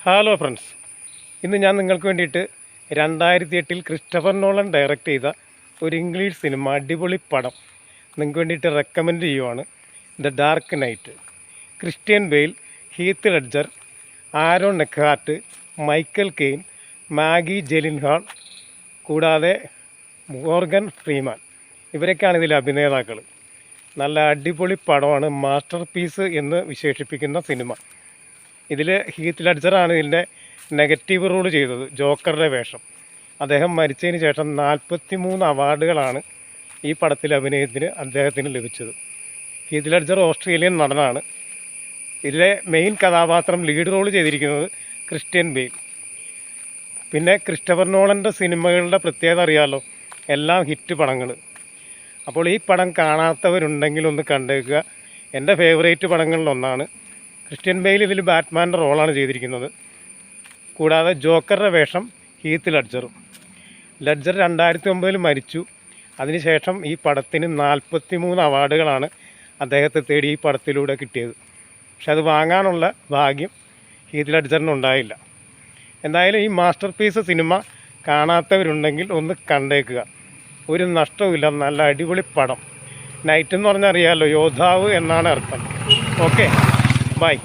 Hello friends, ഇന്ന് ഞാൻ നിങ്ങൾക്ക് വേണ്ടിയിട്ട് 2008 ക്രിസ്റ്റഫർ നോളൻ ഡയറക്റ്റ് ചെയ്ത ഒരു ഇംഗ്ലീഷ് സിനിമ, അടിപൊളി പടം നിങ്ങൾക്ക് വേണ്ടിയിട്ട് റെക്കമെൻഡ് ചെയ്യുവാണ്. The Dark Knight. Christian Bale, Heath Ledger, Aaron Eckhart, Michael Caine, Maggie Gyllenhaal, കൂടാതെ മോർഗൻ ഫ്രീമാൻ, ഇവരൊക്കെയാണ് ഇതിലെ അഭിനേതാക്കൾ. നല്ല അടിപൊളി പടമാണ്, മാസ്റ്റർ പീസ് എന്ന് വിശേഷിപ്പിക്കുന്ന സിനിമ. ഇതിൽ ഹീത്ത് ലെഡ്ജറാണ് ഇതിൻ്റെ നെഗറ്റീവ് റോൾ ചെയ്തത്, ജോക്കറുടെ വേഷം. അദ്ദേഹം മരിച്ചതിന് ശേഷം 43 അവാർഡുകളാണ് ഈ പടത്തിലെ അഭിനയത്തിന് അദ്ദേഹത്തിന് ലഭിച്ചത്. ഹീത്ത് ലെഡ്ജർ ഓസ്ട്രേലിയൻ നടനാണ്. ഇതിലെ മെയിൻ കഥാപാത്രം ലീഡ് റോൾ ചെയ്തിരിക്കുന്നത് ക്രിസ്ത്യൻ ബെയിൽ. പിന്നെ ക്രിസ്റ്റഫർ നോളൻ്റെ സിനിമകളുടെ പ്രത്യേകത അറിയാമല്ലോ, എല്ലാം ഹിറ്റ് പടങ്ങൾ. അപ്പോൾ ഈ പടം കാണാത്തവരുണ്ടെങ്കിൽ ഒന്ന് കണ്ടേക്കുക. എൻ്റെ ഫേവറേറ്റ് പടങ്ങളിലൊന്നാണ്. ക്രിസ്ത്യൻ ബെയിൽ ഇതിൽ ബാറ്റ്മാൻ്റെ റോളാണ് ചെയ്തിരിക്കുന്നത്. കൂടാതെ ജോക്കറുടെ വേഷം ഹീത്ത് ലെഡ്ജറും. ലെഡ്ജർ 2009 മരിച്ചു. അതിനുശേഷം ഈ പടത്തിന് 43 അവാർഡുകളാണ് അദ്ദേഹത്തെ തേടി ഈ പടത്തിലൂടെ കിട്ടിയത്. പക്ഷെ അത് വാങ്ങാനുള്ള ഭാഗ്യം ഹീത്ത് ലെഡ്ജറിനുണ്ടായില്ല. എന്തായാലും ഈ മാസ്റ്റർ പീസ് സിനിമ കാണാത്തവരുണ്ടെങ്കിൽ ഒന്ന് കണ്ടേക്കുക. ഒരു നഷ്ടവുമില്ല, നല്ല അടിപൊളി പടം. നൈറ്റ് എന്ന് പറഞ്ഞാൽ അറിയാമല്ലോ, യോദ്ധാവ് എന്നാണ് അർത്ഥം. Okay, by.